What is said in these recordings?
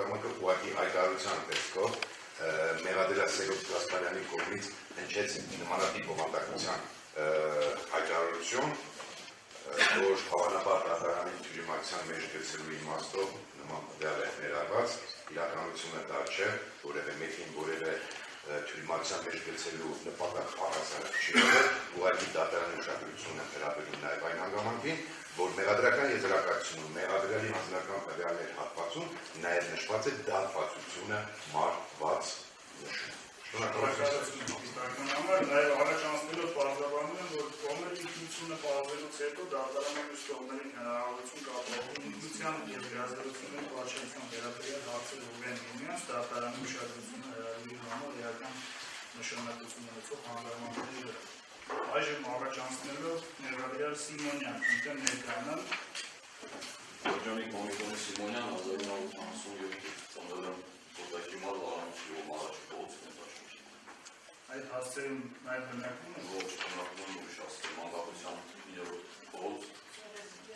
ակնկալումը ուղղակի հայտարարության տեսքով Մեղադրասերով Գասպարյանի կողմից հնչեց նմանատիպ բովանդակության հայտարարություն, որ հավանաբար դատարանի թյուրիմացության մեջ գցելու իմաստով նման տվյալ է ներառված, իրականությունը դա չէ, որևէ մեկին որևէ թյուրիմացության մեջ գցելու նպատակ առանձնարկ չի եղել, ուղղակի դատարանի ուշադրությունը հրավիրում նաև այն հանգամանքին, որ մեղադրական եզրակացությունում մեղադրյալի հանձնական տվյալների հատվածում նաև նշված է դատվածությունը մարված նշում։ Նաև առաջանցնելով պարզաբանում են, որ կողմերի ինքնությունը պարզելուց հետո դատարանը մյուս կողմերին հնարավորություն կապահով ինքնության և գրազդեցությունների պաշտպանության վերաբերյալ հարցեր ուղղեն միմյանց դատարանի ուշադրությունը հրավիրելու համար էական նշանակություն ունեցող հանգամանքների վրա։ Այժմ առաջանցնելով ներառյալ Սիմոնյան, ինքն ներկայանալ Ջանի Կոմիտոնի Սիմոնյան 1957 ծնվել Կոտակիմար Վարանքի ում առաջ փողոց ներկայացնում։ Այդ հասցեում նաև բնակվում է ոչ բնակվում ուրիշ հասցե մանկապության 9-րդ փողոց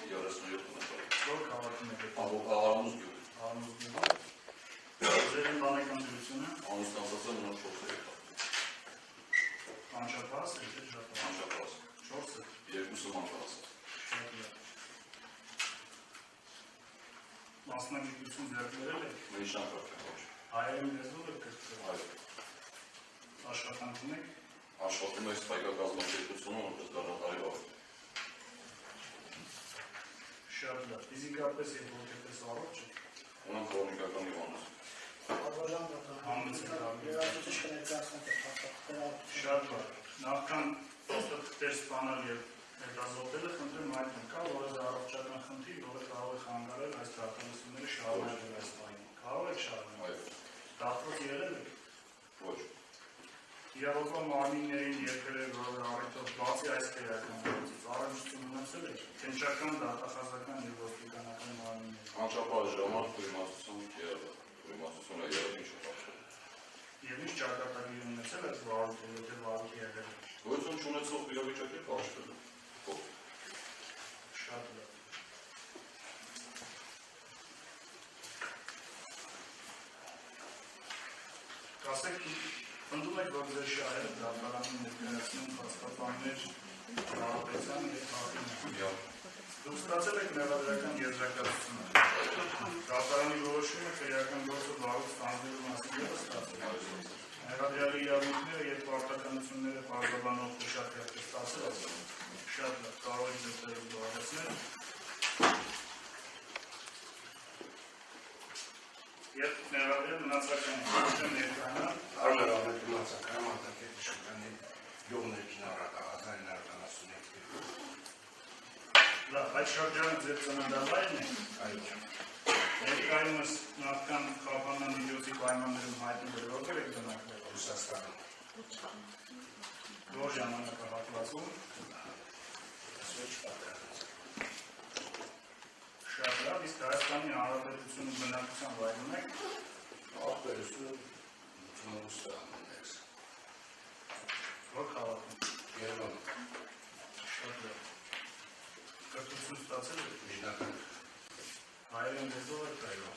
37 նկատի։ Որ քաղաքում է Արամուզ գյուղ։ Արամուզ գյուղ։ Ձեր ընտանեկան դրությունը Անստանցածը մնաց 4 երեխա։ Անչափահաս է թե շատահաս։ Անչափահաս։ 4-ը։ 2-ը մանկահաս։ Մասնագիտություն ձեռք բերել եք։ Մենշան կարգել ոչ։ Հայերեն լեզվով եք կրթվել։ Այո։ Աշխատանքում եք։ Աշխատում է սպայկակազմակերպությունը, որպես դառնալի վարորդ։ Շատ լավ։ Ֆիզիկապես եւ հոգեպես առողջ եք։ Ունեմ քրոնիկական հիվանդություն։ Շատ լավ։ Նախքան թղթեր սպանալ եւ հետազոտելը խնդրում այդ կա, որը առողջական խնդիր, որը կարող է խանգարել այս դատանությունները շարունակել այս պահին։ Կարող եք շարունակել։ Դատված եղել եք։ Ոչ։ Իրավական մարմիններին երկրել, որ առիթով բացի այս քերականությունից առնչություն ունեցել եք քննչական, դատախազական եւ ոստիկանական մարմիններ։ Անչափահաս ժամանակ իմաստություն եղել։ Իմաստությունը եղել ինչ պատճառ։ Եվ ինչ ճակատագիր ունեցել եք վարույթը, եթե վարույթ եղել եք։ Գոյություն չունեցող իրավիճակի կաշվել։ Շատ լավ։ Կասեք, ընդդում եք, որ ձեր շահերը դատարանի ներկայացնում հաստատաններ հարաբերության և հատին։ Դուք ստացել եք մեղադրական եզրակացությունը։ Դատարանի որոշումը քրեական գործը վարույթ ստանձնելու մասին ևս ստացել։ Մեղադրյալի իրավունքները և պարտականությունները պարզաբանող հուշարձաններ ստացել եք։ Շատ լավ, կարող եք դեպքերով զոհացնել։ Եվ մեղադրյալ մնացական ներկայանալ։ Արմեր Աբետ մնացական մանկապետարանի յոգներքին առակաղազային ներկանասունեք։ Լավ, այդ շրջանը ձեր ծննդավայրն է։ Այո։ Ներկայումս նախքան խափանան միջոցի պայմաններում հայտնի որտեղ եք բնակվել Ռուսաստանում։ Որ ժամանակահատվածում շատ լավ, իսկ Հայաստանի Հանրապետությունում բնակության վայրում եք ախպերությունը Ռուսաստանում է։ որ քաղաքում Երևան։ շատ լավ։ Կրթություն ստացել եք Միջնական հայերեն լեզվով եք այո։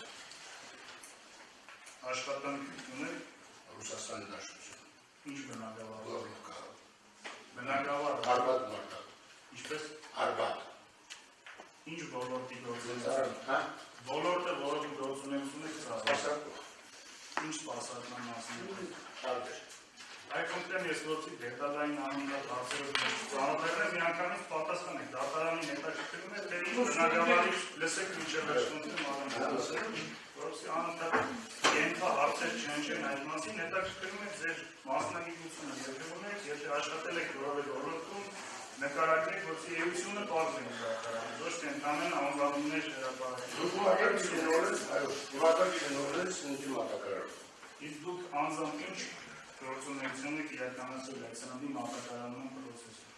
Աշխատանք ունեք Ռուսաստանի դաշնություն։ ինչ բնակավար։ Լորլուկա։ Բնակավար Արբատ մարտակ։ ինչպես Արբատ։ ինչ ոլորտի գործունեություն։ Հա։ Ոլորտը, որով գործունեություն եք ծավալ։ Սպասարկող։ Ինչ սպասարկման մասին։ Տարբեր։ Այդ կոնկրետ ես գործի դետալային անունով հարցերով ծանոթացել միանգամից պատասխանեք դատարանի հետաքրքրում է թե ինչ բնակավարի լսեք մինչև վերջնություն առանցել որովհետեւ անընդհատ ենթա հարցեր չհնչեն այդ մասին հետաքրքրում է ձեր մասնագիտությունը երբեմն եք եթե աշխատել եք որևէ ոլորտում նկարագրեք որի էությունը բարձր է դատարանի ոչ թե ընդհանրեն անվանումներ հրապարակել Դուք մակարդակի նորից, այո, մակարդակի նորից ինձ մակարդակը։ իսկ դուք անձամբ ինչ գործունեություն եք իրականացրել այդ սննդի մատակարարման պրոցեսում։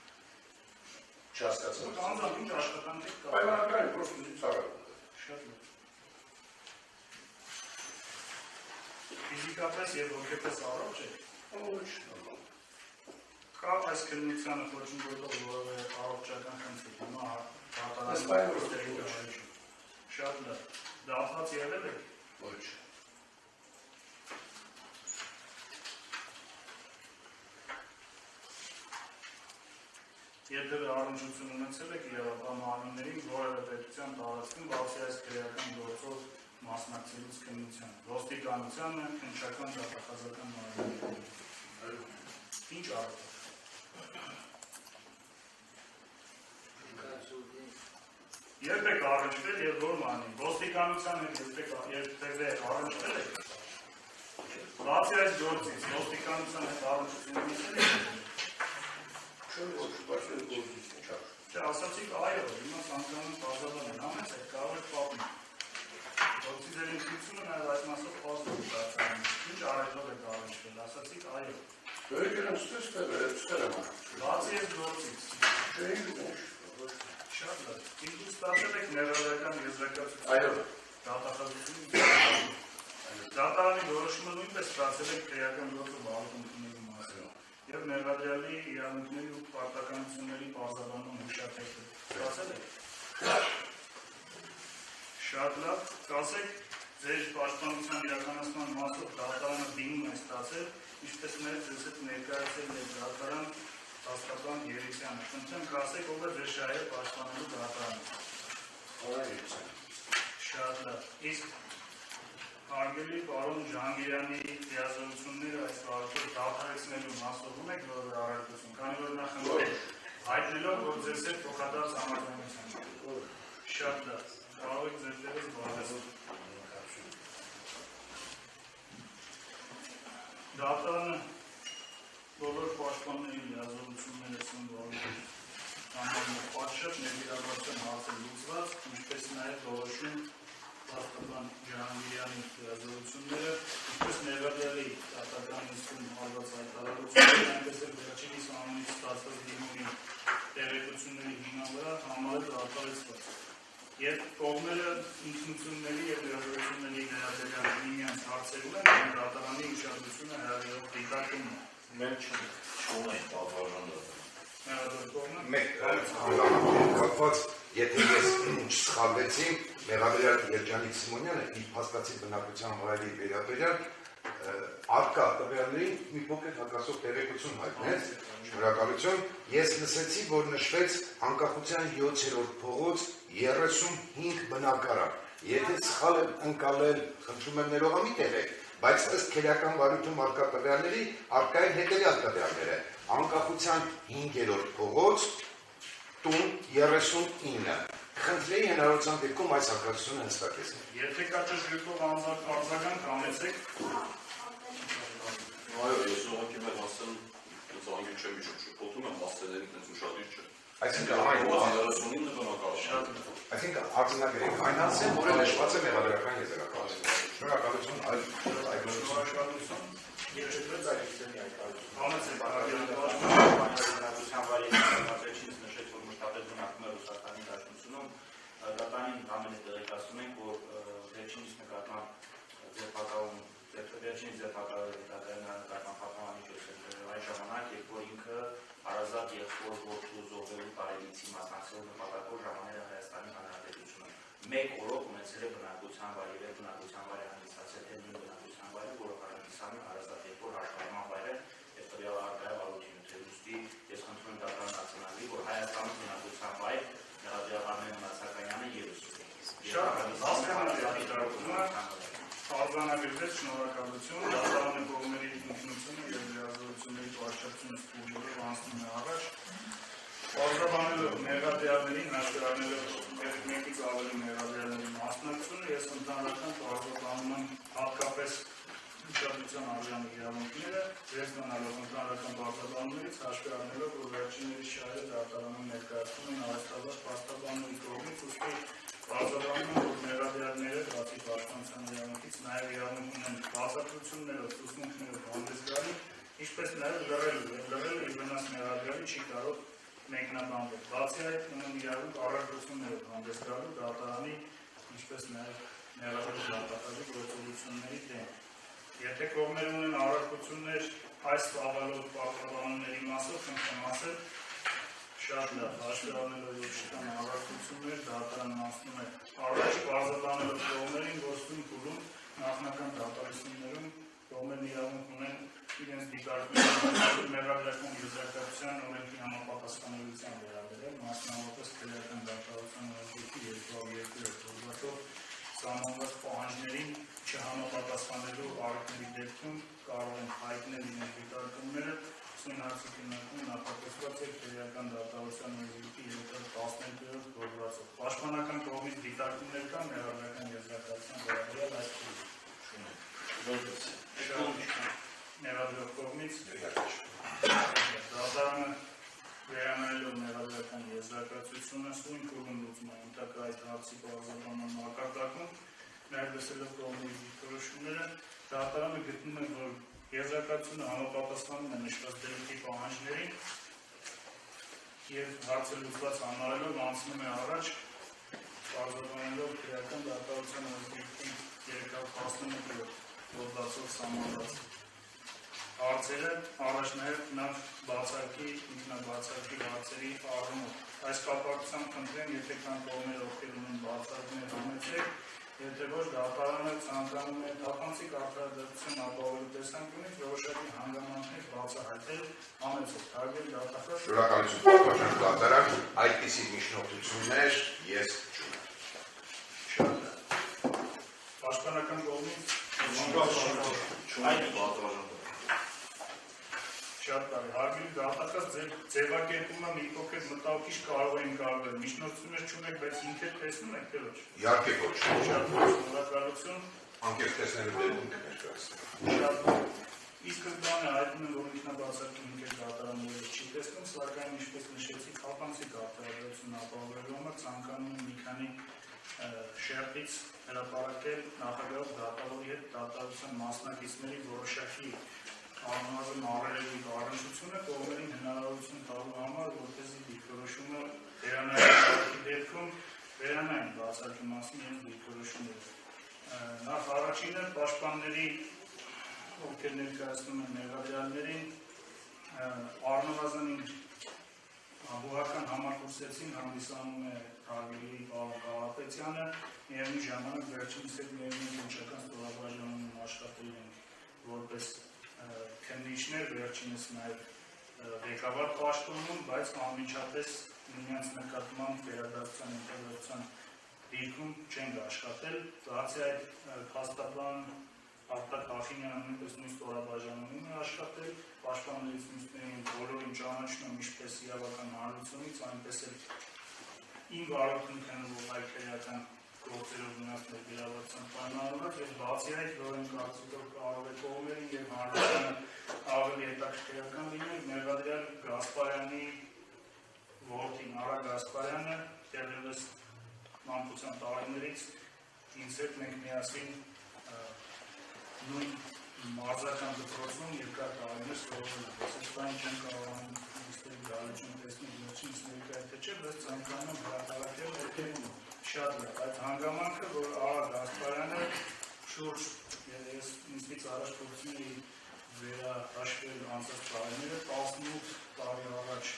Չհասկացա։ Անձամբ ինչ աշխատանք եք կատարել։ Պայմանական պրոստիտուտ ծառայում։ Շատ լավ։ Ֆիզիկապես եւ հոգեպես առողջ եք։ Ոչ, նորմալ։ Կա այս քննությանը ոչնչով որևէ առողջական խնդիր։ Հիմա Այս պայմաններում շատ լավ։ Դատված եղել եք։ Ոչ։ Եթե առնչություն ունեցել եք եւ ապա մարմիններին որևէ պետության տարածքում բացի այս քրեական գործով մասնակցելուց քննության, ոստիկանությանը, քննչական դատախազական մարմիններին։ Ինչ արդ։ Երբ եք առնչվել եւ որ մարմին, ոստիկանությանը երբ առնչվել եք, բացի այս գործից, ոստիկանության հետ առնչություն ունեցել եք։ Ասացիք այո, հիմա ցանկանում բազալան են, ամենս է կարող եք պատմել։ Գործի ձեր ինքնությունը նաև այս մասով պատմում դարձան։ Ինչ արետով եք առնչվել, ասացիք այո։ Բացի այս գործից։ Շատ լավ։ Ինչ ստացել եք ներառական եզրակացություն։ Այո։ Դատախազությունը։ Դատարանի որոշումը նույնպես ստացել եք քրեական գործը բաղադրությունների մասին։ Եվ ներառյալի իրավունքների ու պարտականությունների բազաբանում հուշաթեթը ստացել եք։ Շատ լավ, կասեք ձեր պաշտպանության իրականացման մասով դատարանը դիմում է ստացել, ինչպես նաև ձեզ հետ ներկայացել է դատարան հաստատան Երեսյանը։ Խնդրեմ կասեք ով է ձեր շահերը պաշտպանելու դատարանը։ Շատ լավ, իսկ հարգելի պարոն Ջանգիրյանի դիազորությունները այս վարորդով դադարեցնելու մասով եք որևէ առարկություն, քանի որ նա խնդրել է հայտնելով, որ ձեզ հետ փոխադարձ համաձայնության։ Շատ լավ, կարող եք ձեր տեղից բացել։ Դատարանը բոլոր պաշտպանների դիազորությունները սնվարում պատշաճ ներգրավության հարցը լուծված, ինչպես նաև որոշում Պաշտպան Ջահանգիրյանի դիազորությունները, ինչպես ներառյալի դատական նիստում հարված հայտարարությունները, այնպես էլ վերջինիս անունից ստացված դիմումի տեղեկությունների հիման վրա համարել դատարեցված։ Երբ կողմերը ինքնությունների և դիազորությունների վերաբերյալ միմյանց հարցերում են, դատարանի ուշադրությունը հրավիրող դիտարկումն է։ Մենք չունենք պատվարժան դատարան։ Մեկ կապված, եթե ես չսխալվեցի, Մեղադրյալ Երջանիկ Սիմոնյանը իր փաստացի բնակության վայրի վերաբերյալ արկա տվյալներին մի փոքր հակասող տեղեկություն հայտնեց, շնորհակալություն, ես լսեցի, որ նշվեց անկախության 7-րդ փողոց 35 բնակարան, եթե սխալ եմ ընկալել, խնդրում եմ ներողամիտ եղեք, բայց ըստ քերական վարույթում արկա տվյալների արկա են հետևյալ տվյալները, անկախության 5-րդ փողոց, տուն 39, խնդրեի հնարավորության դեպքում այս հակասությունը հստակեցնել։ Եթե կա ճշգրտող արձագանք անեցեք։ Այո, ես ուղղակի մեր հասել անգիր չեմ իջում շփոթում եմ, հասցեներին ինձ ուշադիր չէ։ Այսինքն այն 39 բնակարան։ Այսինքն արձանագրենք այն հասցեն, որը նշված է մեղադրական եզրակացությունում։ Շնորհակալություն այլ շնորհակալություն։ Ես չդրեց այդ իստեմի այդ կարծում։ Անեցեք նշեց, որ մշտապես բնակվում է Ռուսաստանի Դաշնությունում, դատարանին ամենը տեղեկացնում ենք, որ վերջինիս նկատմամբ վերջինիս ձերբակալել դատարանի նկատմամբ պատասխանատվություն այն ժամանակ, երբ որ ինքը հարազատ եղբոր որդու զոհվելու տարելիցի մասնակցելու նպատակով ժամանել է Հայաստանի Հանրապետությունը։ Մեկ օրով ունեցել է բնակության վայր եւ բնակության վայրը հանդիսացել է նույն բնակության վայրը, որը հանդիսանում է հարազատ եղբոր հաշվառման վայրը եւ տվյալ արկայով ալուտին ուտելուստի ես խնդրում եմ դատարան ակցիաների, որ Հայաստանում բնակության վայր Նեղադրյալն Մասականյանը եւս շատ հասկանալի դիտարկումը արձանագրվեց, շնորհակալություն, դատարանը կողմերի ինքնությունը եւ դիազորությունների պաշտպանությունը ստուգելով անցնում է առաջ։ Բազաբանելով մեղադրյալներին, հաշվառելով մեկից ավելի մեղադրյալների մասնակցությունը, ես ընդհանրական բազաբանում եմ հատկապես ուշադրության արժանի իրավունքները, ձեզ մնալով ընդհանրական բազաբանումներից, հաշվի առնելով, որ վերջինների շահերը դատարանում ներկայացնում են արհեստավոր պաշտպանների կողմից, ուստի բազաբանում որ մեղադրյալները բացի պաշտպանության իրավունքից նաև իրավունք ունեն բացատրություններով, ուսմունքներով հանդես գալու, ինչպես նաև լռելու իր վնաս մեղադրյալի չի կարող մեկնաբանվել։ Բացի այդ ունեն իրավունք առարկություններով հանդես գալու դատարանի, ինչպես նաև մեղադրյալի դատախազի գործողությունների դեմ։ Եթե կողմերը ունեն առարկություններ այս ավալով պարտավորությունների մասով, խնդրեմ ասել, շատ լավ, հաշվի առնելով որ չկան առարկություններ, դատարանն անցնում է առաջ, բազաբանելով կողմերին, գործում փուլում նախնական դատալիստներում կողմերն իրավունք ունեն իրենց դիտարկման մեղադրական եզրակացության օրենքի համապատասխանելիության վերաբերել, մասնավորապես քրեական դատավարության օրենքի 202 հոդվածով սահմանված պահանջներին չհամապատասխանելու առիթների դեպքում կարող են հայտնել իրենց դիտարկումները, սույն հարցի քննարկումը նախատեսված է քրեական դատավարության օրենքի 312 հոդվածով։ Պաշտպանական կողմից դիտարկումներ կան մեղադրական եզրակացության վերաբերյալ այս Մեղադրող կողմից դատարանը վերանայելով մեղադրական եզրակացությունը սույն քննարկումը ընդհանուր այդ հարցի բարձրացման մակարդակում նաև լսելով կողմերի դիրքորոշումները դատարանը գտնում է, որ եզրակացությունը համապատասխանում է նշված դեպքի պահանջներին և հարցը լուծված համարելով անցնում է առաջ բարձրացնելով քրեական դատավարության օրենքի 311 հոդվածով սահմանված հարցերը առաջնահերթ նախ բացարկի, ինքնաբացարկի հարցերի առումով։ Այս կապակցությամբ խնդրեմ, եթե կան կողմեր, ովքեր ունեն բացարկներ համեցեք, եթե ոչ դատարանը ցանկանում է թափանցիկ արդարադատություն ապահովելու տեսանկյունից որոշակի հանգամանքներ բացահայտել համեցեք, հարգել դատախազ։ Շնորհակալություն, պաշտպան դատարան, այդպիսի միջնորդություններ ես չունեմ։ Պաշտպանական կողմից շատ բարի, հարգելի դատախազ ձևակերպումը մի փոքր մտահոգիչ կարող է ընկալվել, միջնորդություններ չունեք, բայց ինքեր տեսնում եք, թե ոչ։ Իհարկե ոչ։ Շատ բարի, շնորհակալություն։ Անկեղծ տեսնելու դեպքում կներկայացնեմ։ Շատ բարի։ Իսկ բանը հայտնում եմ, որ ինքնաբացարկի ինքեր դատարանը չի տեսնում, սակայն ինչպես նշեցի, թափանցիկ արդարադատություն ապահովելու համար ցանկանում եմ մի քանի շերտից հրապարակել նախագահող դատավորի հետ դատավարության մասնակիցների որոշակի առնվազն առերևույթ առնչությունը կողմերին հնարավորություն տալու համար, որպեսզի դիրքորոշումը վերանայքի դեպքում վերանային բացարկի մասին իրենց դիրքորոշումները։ Նախ առաջինը պաշտպանների, ովքեր ներկայացնում են մեղադրյալներին, առնվազն Աբուհական համակուրսեցին հանդիսանում է հարգելի պարոն Կարապետյանը, միևնույն ժամանակ վերջինս հետ միևնույն վարչական ստորաբաժանում աշխատել են որպես քննիչներ, վերջինս նաև ղեկավար պաշտոնում, բայց անմիջապես միմյանց նկատմամբ վերադարձության ինտեգրացիան դիրքում չեն աշխատել, բացի այդ փաստաբան Արտակ Ախինյանը նույնպես նույն ստորաբաժանում է աշխատել, պաշտպաններից մյուսներին բոլորին ճանաչում եմ ինչպես իրավական հանրությունից, այնպես էլ իմ վարորդունքն ու այլ քրեական գործերով մնացներ վիրավորության պայմանավորված և բացի այդ, որ են կարծիքով կարող է կողմերին և հանրությանը ավելի հետաքրքրական լինել, մեղադրյալ Գասպարյանի որդին Արա Գասպարյանը դեռևս մանկության տարիներից ինձ հետ մենք միասին նույն մարզական դպրոցում երկար տարիներ սովորել եմ, ես բան չեմ կարողանում իստերի դալություն տեսնել վերջինս ներկայ թե չէ, բայց ցանկանում եմ հրապարակել ովքերում շատ լավ, այդ հանգամանքը, որ Արա Գասպարյանը շուրջ ես ինձնից առաջ փորձում էի վերահաշվել անցած տարիները, 18 տարի առաջ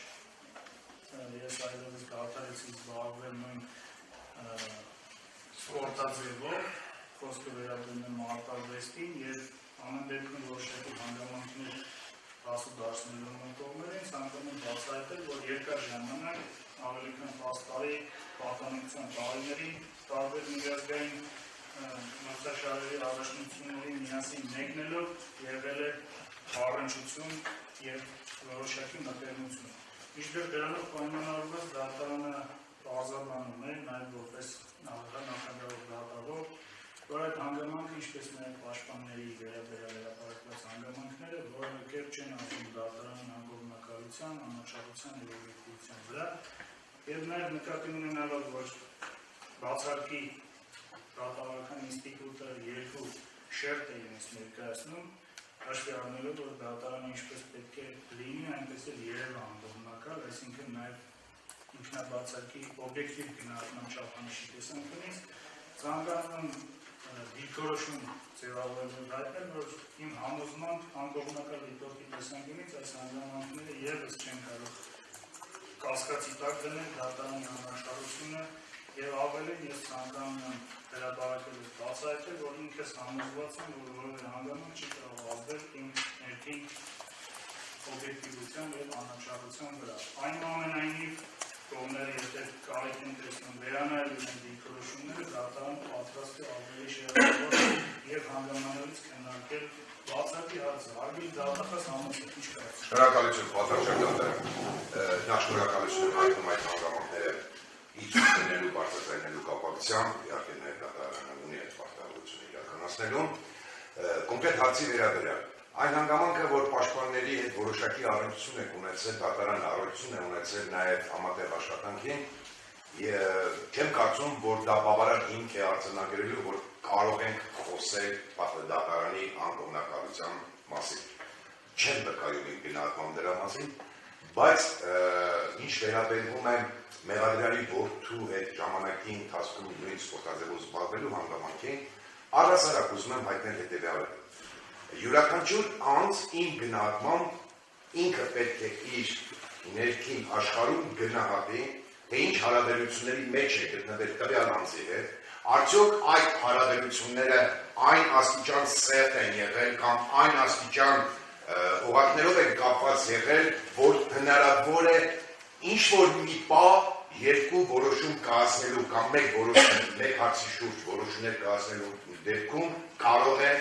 ես այլևս դադարեցի զբաղվել նույն սպորտաձևով, խոսքը վերաբերում է մարտարվեստին և ամեն դեպքում որոշակի հանգամանքներ հասու դարձնելու կողմերին, ցանկանում եմ բացահայտել, որ երկար ժամանակ ավելի քան 10 տարի պատանեկության տարիներին տարբեր միջազգային մրցաշարերի առաջնությունների միասին մեկնելով եղել է առնչություն և որոշակի մտերմություն։ Մինչդեռ դրանով պայմանավորված դատարանը պարզաբանում է, նաև որպես նախագահող դատավոր, որ այդ հանգամանքը, ինչպես նաև պաշտպանների վերաբերյալ հրապարակված հանգամանքները, որևէ կերպ չեն ազդում դատարանի անկողմնակալության, անաչառության և օբյեկտիվության վրա, և նաև նկատի ունենալով, որ բացարկի դատավարական ինստիտուտը երկու շերտ է իրենց ներկայացնում, հաշվի առնելով, որ դատարանը ինչպես պետք է լինի, այնպես էլ երևա անկողմնակալ, այսինքն նաև ինքնաբացարկի օբյեկտիվ գնահատման չափանիշի տեսանկյունից, ցանկանում եմ դիրքորոշում ձևավորել հայտնել, որ իմ համոզմամբ անկողմնակալ դիտորդի տեսանկյունից այս հանգամանքները ևս չեն կարող կասկածի տակ դնել դատարանի անաչառությունը Եվ ավելին ես ցանկանում եմ հրապարակել բացահայտել, որ ինքս համոզված եմ, որ որևէ հանգամանք չի կարող ազդել իմ ներքին օբյեկտիվության եւ անաչառության վրա։ Այնուամենայնիվ կողմերը եթե կարիք են տեսնում վերանայել իրենց դիրքորոշումները, դատարանը պատրաստ է ավելի շերտավոր եւ հանգամանալից քննարկել բացառի հարցը, հարգելի դատախազ համոզեք ինչ կարծիք։ Շնորհակալություն, պատասխան դատարան։ Նա շնորհակալություն հայտնում այդ հանգամանքները իջնելու բարձրացնելու կապակցությամբ, իհարկե նաև դատարանը ունի այդ պարտավորությունը իրականացնելու։ Կոնկրետ հարցի վերաբերյալ այն հանգամանքը, որ պաշտպանների հետ որոշակի առնչություն եք ունեցել, դատարանը առնչություն է ունեցել նաև համատեղ աշխատանքին, չեմ կարծում, որ դա բավարար հիմք է արձանագրելու, որ կարող ենք խոսել դատարանի անկողմնակալության մասին։ Չեմ վկայում իմ գնահատման դրա մասին, բայց ինչ վերաբերվում է մեղադրյալի որդու հետ ժամանակի ընթացքում նույն սպորտաձևով զբաղվելու հանգամանքին, առհասարակ ուզում եմ հայտնել հետևյալը։ Յուրաքանչյուր անձ իմ գնահատմամբ ինքը պետք է իր ներքին աշխարհում գնահատի, թե ինչ հարաբերությունների մեջ է գտնվել տվյալ անձի հետ, արդյոք այդ հարաբերությունները այն աստիճան սերտ են եղել կամ այն աստիճան օղակներով են կապված եղել, որ հնարավոր է ինչ-որ մի պահ երկու որոշում կայացնելու կամ մեկ հարցի շուրջ որոշումներ կայացնելու դեպքում կարող է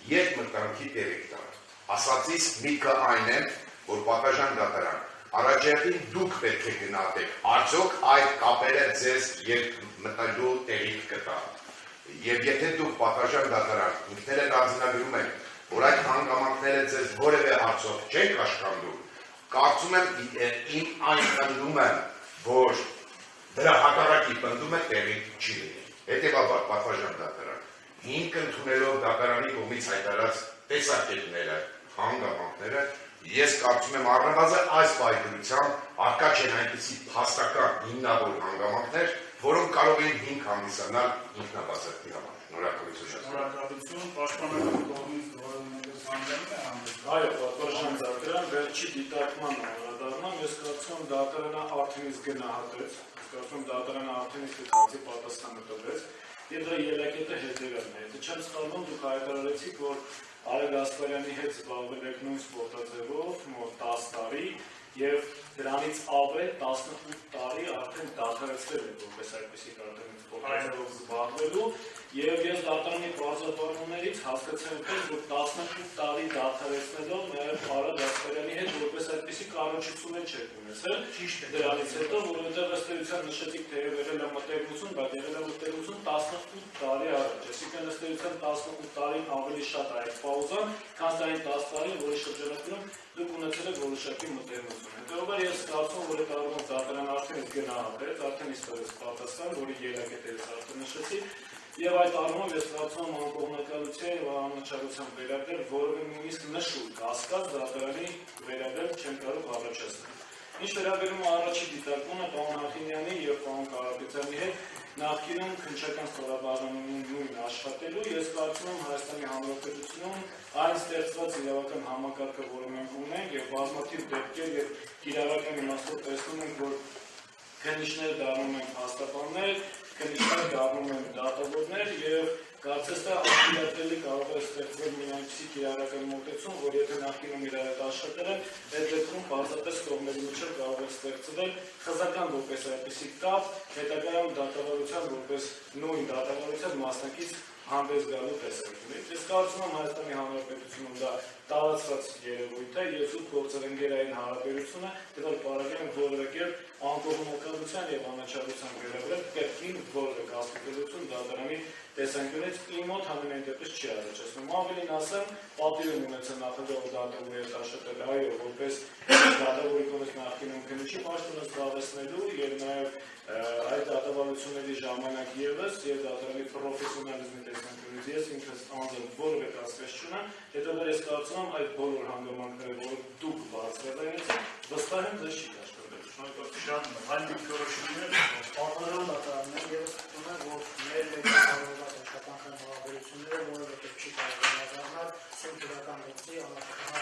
երկմտանքի տեղիք տալ։ Ասածից միտքը այն է, որ պատասխան դատարան, առաջերտին դուք պետք է գնահատեք, արդյոք այդ կապերը ձեզ երկմտելու տեղիք կտա։ Եվ եթե դուք պատասխան դատարան ինքներդ արձանագրում եք, որ այդ հանգամանքները ձեզ որևէ հարցով չեն կաշկանդում, կարծում եմ իմ այն պնդումը, որ դրա հակառակի պնդումը տեղի չի լինի։ Հետևաբար պատասխան դատարան հիմք ընդունելով դատարանի կողմից հայտարարած տեսակետները, հանգամանքները, ես կարծում եմ առնվազն այս պայքարությամբ առկա չեն այնպիսի փաստական հիմնավոր հանգամանքներ, որոնք կարող են հիմք հանդիսանալ ինքնաբացատրի համար։ Շնորհակալություն։ Շնորհակալություն, պաշտպանական կողմից որևէ հանգամանք է հանդես։ Այո, պատասխան դատարան վերջի դիտարկման անդրադառնամ, ես կարծում եմ դատարանը արդենից գնահատեց, կարծում եմ դատարանը արդենից այդ հարցի պատասխանը տվեց, եւ դրա ելակետը հետեւյալն է։ Եթե չեմ սխալվում, դուք հայտարարեցիք, որ Արեգ Ասպարյանի հետ զբաղվել եք նույն սպորտաձևով մոտ 10 տարի եւ դրանից ավել 18 տարի արդեն դադարեցրել եք որպես այդպիսի արդեն սպորտաձևով զբաղվելու եւ ես դատարանի բարձրապարումներից հասկացա, որ 18 տարի դադարեցնելով նաեւ Արեգ Ասպարյանի հետ որպես այդպիսի կառաջություն չեք ունեցել։ Ճիշտ է։ Դրանից հետո, որովհետեւ ըստ էության նշեցիք, թե եղել է մտերմություն, բայց եղել է մտերմություն 18 տարի առաջ։ Այսինքն ըստ էության 18 տարին ավելի շատ է այդ պաուզան, քան այն 10 տարին, որի շրջանակում դուք ունեցել եք որոշակի մտերմություն։ Հետևաբար ես կարծում եմ, որ այդ առումով դատարանը արդեն գնահատեց, արդեն իսկապես պատասխան, որի ելակետերից արդեն նշեցի, եւ այդ առումով ես կարծում եմ անկողմնակալության եւ անաչառության վերաբերյալ որևէ նույնիսկ նշույլ կասկած դատարանի վերաբերյալ չեմ կարող առաջացնել։ Ինչ վերաբերում է առաջի դիտարկմանը պարոն Հախինյանի եւ պարոն Կարապետյանի հետ նախկինում քննչական ստորաբաժանում նույն աշխատելու, ես կարծում եմ Հայաստանի Հանրապետությունում այն ստեղծված իրավական համակարգը, որը մենք ունենք եւ բազմաթիվ դեպքեր եւ կիրառական իմաստով տեսնում ենք, որ քննիչները դառնում են հաստատաններ, քննիչները դառնում են դատավորներ եւ կարծես թե ակտիվատելի կարող է ստեղծվել մի այնպիսի կիրառական մոտեցում, որ եթե նախկինում իրար հետ աշխատել են, այդ դեպքում բացատրես կողմերի միջև կարող է ստեղծվել խզական որպես այդպիսի կապ, հետագայում դատավարության որպես նույն դատավարության մասնակից հանդես գալու տեսանկյունից։ Ես կարծում եմ Հայաստանի Հանրապետությունում դա տարածված երևույթ է եւ զուտ գործընկերային հարաբերությունը դեռ պարագայում որևէ կերպ անկողմնակալության եւ անաչառության վերաբերյալ կրկին որևէ կազմակերպություն դատարանի տեսանկյունից իմ մոտ համենայն դեպս չի առաջացնում։ Ավելին ասեմ, պատիվ եմ ունեցել նախագահ դատավորի հետ աշխատել, այո, որպես դատավորի կողմից նախկինում քննիչի պաշտոնը զբաղեցնելու եւ նաեւ այդ դատավարությունների ժամանակ եւս եւ դատարանի պրոֆեսիոնալիզմի տեսանկյունից ես ինքս անձամբ որևէ կասկած չունեմ, հետո ես կարծում եմ այդ բոլոր հանգամանքները, որ դուք բարձրացրեցիք, վստահ եմ ձեզ չի կաշկանդել։ Շատ այլ դիրքորոշումներ Պատահական դատարաններ եւս թվում է, որ մեր ներկայացված աշխատանքային հարաբերությունները որևէ չի կարող վերադառնալ սենտրական գործի անհատական